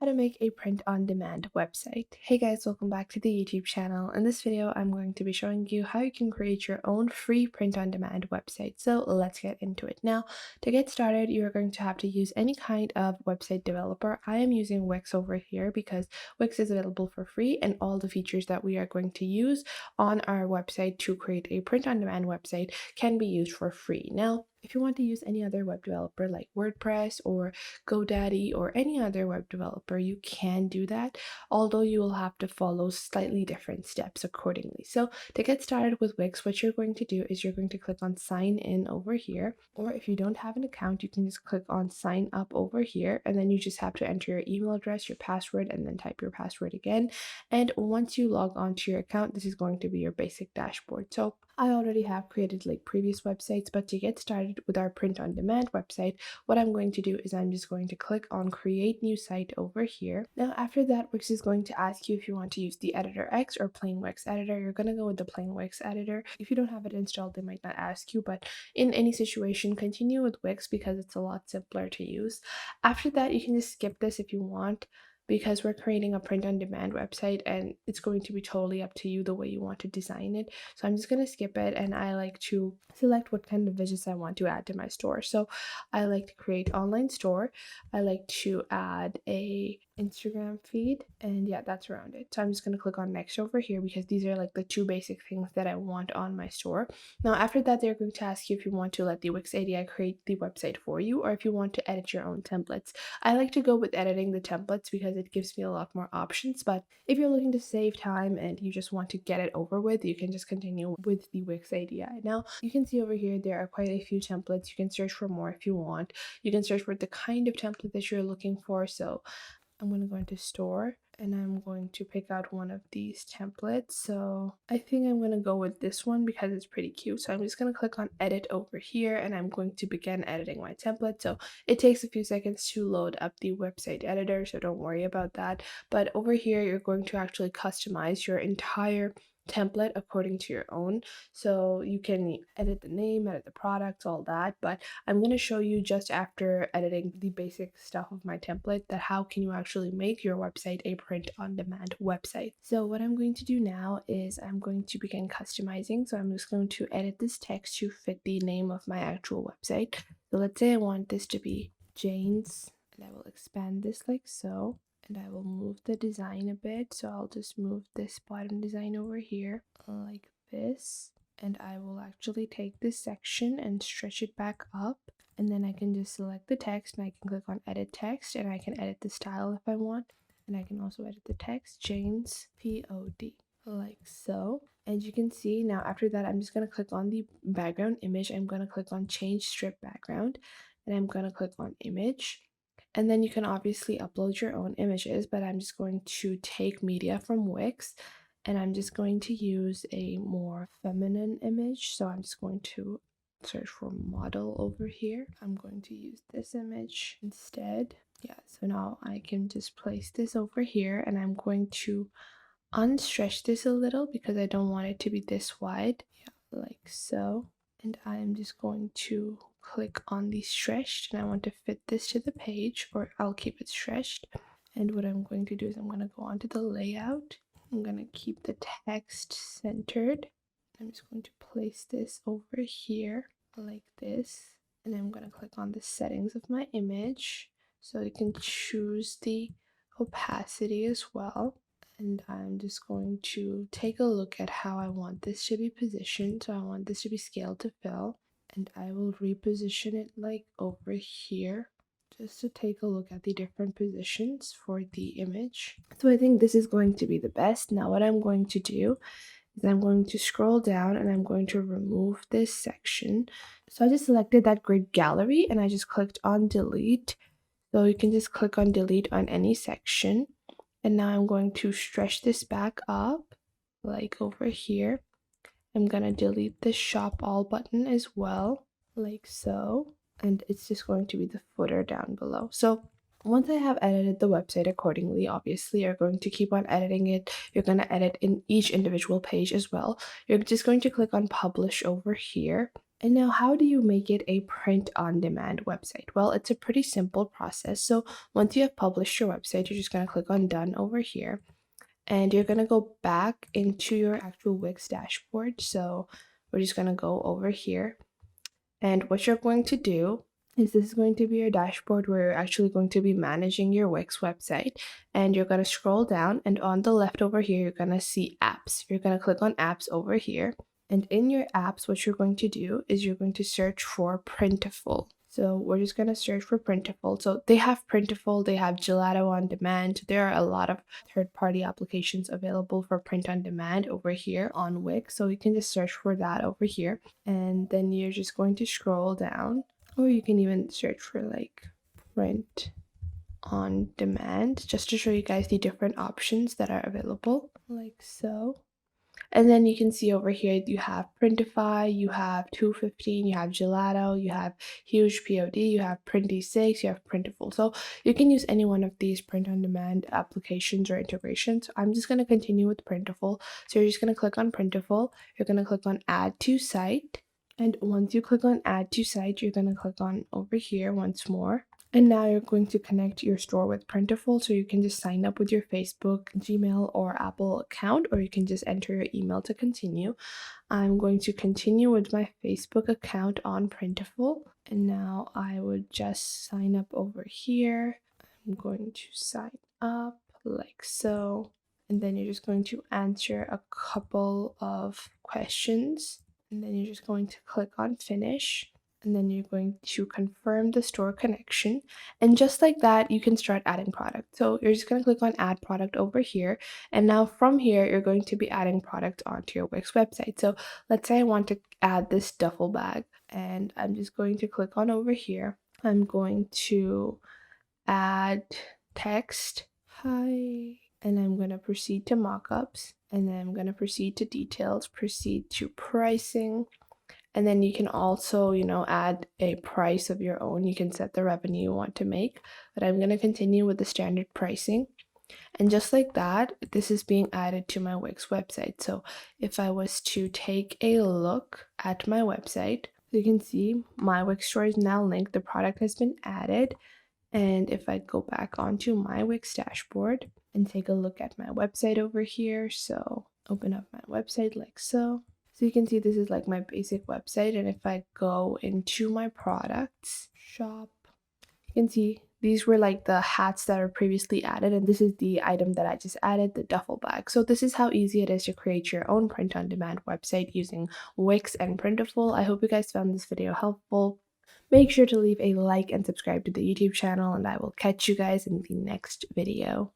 how to make a print-on-demand website. Hey guys, welcome back to the YouTube channel. In this video, I'm going to be showing you how you can create your own free print-on-demand website. So let's get into it. Now, to get started, you're going to have to use any kind of website developer. I am using Wix over here because Wix is available for free and all the features that we are going to use on our website to create a print-on-demand website can be used for free. Now, if you want to use any other web developer like WordPress or GoDaddy or any other web developer, you can do that, although you will have to follow slightly different steps accordingly. So to get started with Wix, what you're going to do is you're going to click on sign in over here, or if you don't have an account, you can just click on sign up over here, and then you just have to enter your email address, your password, and then type your password again. And once you log on to your account, this is going to be your basic dashboard. So I already have created like previous websites, but to get started with our print on demand website, what I'm going to do is I'm just going to click on create new site over here. Now after that, Wix is going to ask you if you want to use the editor X or plain Wix editor. You're going to go with the plain Wix editor. If you don't have it installed, they might not ask you, but in any situation, continue with Wix because it's a lot simpler to use. After that, you can just skip this if you want, because we're creating a print on demand website and it's going to be totally up to you the way you want to design it. So I'm just going to skip it, and I like to select what kind of widgets I want to add to my store. So I like to create online store. I like to add a Instagram feed, and yeah, that's around it. So I'm just going to click on next over here because these are like the two basic things that I want on my store. Now after that, they're going to ask you if you want to let the Wix ADI create the website for you or if you want to edit your own templates. I like to go with editing the templates because it gives me a lot more options, but if you're looking to save time and you just want to get it over with, you can just continue with the Wix ADI. Now you can see over here there are quite a few templates. You can search for more if you want. You can search for the kind of template that you're looking for. So I'm going to go into store and I'm going to pick out one of these templates. So I think I'm going to go with this one because it's pretty cute. So I'm just going to click on edit over here and I'm going to begin editing my template. So it takes a few seconds to load up the website editor, so don't worry about that. But over here, you're going to actually customize your entire template according to your own. So you can edit the name, edit the products, all that, but I'm going to show you just after editing the basic stuff of my template that how can you actually make your website a print on demand website. So what I'm going to do now is I'm going to begin customizing. So I'm just going to edit this text to fit the name of my actual website. So let's say I want this to be Jane's, and I will expand this like so. And I will move the design a bit. So I'll just move this bottom design over here like this. And I will actually take this section and stretch it back up. And then I can just select the text and I can click on edit text and I can edit the style if I want. And I can also edit the text, Jane's POD, like so. And you can see now after that, I'm just going to click on the background image. I'm going to click on change strip background and I'm going to click on image. And then you can obviously upload your own images, but I'm just going to take media from Wix and I'm just going to use a more feminine image. So I'm just going to search for model over here. I'm going to use this image instead. Yeah, so now I can just place this over here and I'm going to unstretch this a little because I don't want it to be this wide. Yeah, like so. And I'm just going to click on the stretched and I want to fit this to the page, or I'll keep it stretched. And what I'm going to do is I'm going to go onto the layout. I'm going to keep the text centered. I'm just going to place this over here like this. And I'm going to click on the settings of my image. So you can choose the opacity as well. And I'm just going to take a look at how I want this to be positioned. So I want this to be scaled to fill, and I will reposition it like over here just to take a look at the different positions for the image. So I think this is going to be the best. Now what I'm going to do is I'm going to scroll down and I'm going to remove this section. So I just selected that grid gallery and I just clicked on delete. So you can just click on delete on any section. And now I'm going to stretch this back up like over here. I'm gonna delete the shop all button as well, like so. And it's just going to be the footer down below. So once I have edited the website accordingly, obviously you're going to keep on editing it. You're going to edit in each individual page as well. You're just going to click on publish over here. And now, how do you make it a print on demand website? Well, it's a pretty simple process. So, once you have published your website, you're just going to click on done over here and you're going to go back into your actual Wix dashboard. So, we're just going to go over here. And what you're going to do is this is going to be your dashboard where you're actually going to be managing your Wix website. And you're going to scroll down, and on the left over here, you're going to see apps. You're going to click on apps over here. And in your apps, what you're going to do is you're going to search for Printful. So we're just going to search for Printful. So they have Printful, they have Gelato on Demand. There are a lot of third-party applications available for print on demand over here on Wix. So you can just search for that over here. And then you're just going to scroll down, or you can even search for like print on demand just to show you guys the different options that are available, like so. And then you can see over here you have Printify, you have 215, you have Gelato, you have Huge POD, you have Printy6, you have Printful. So you can use any one of these print on demand applications or integrations. I'm just going to continue with Printful. So you're just going to click on Printful. You're going to click on Add to Site. And once you click on Add to Site, you're going to click on over here once more. And now you're going to connect your store with Printful, so you can just sign up with your Facebook, Gmail, or Apple account, or you can just enter your email to continue. I'm going to continue with my Facebook account on Printful, and now I would just sign up over here. I'm going to sign up like so, and then you're just going to answer a couple of questions, and then you're just going to click on Finish. And then you're going to confirm the store connection. And just like that, you can start adding product. So you're just going to click on add product over here. And now from here, you're going to be adding product onto your Wix website. So let's say I want to add this duffel bag, and I'm just going to click on over here. I'm going to add text, hi, and I'm going to proceed to mockups, and then I'm going to proceed to details, proceed to pricing. And then you can also, add a price of your own. You can set the revenue you want to make, but I'm going to continue with the standard pricing. And just like that, this is being added to my Wix website. So if I was to take a look at my website, you can see my Wix store is now linked. The product has been added. And if I go back onto my Wix dashboard and take a look at my website over here, so open up my website like so. So you can see this is like my basic website, and if I go into my products shop, you can see these were like the hats that are previously added, and this is the item that I just added, the duffel bag. So this is how easy it is to create your own print-on-demand website using Wix and Printful. I hope you guys found this video helpful. Make sure to leave a like and subscribe to the YouTube channel, and I will catch you guys in the next video.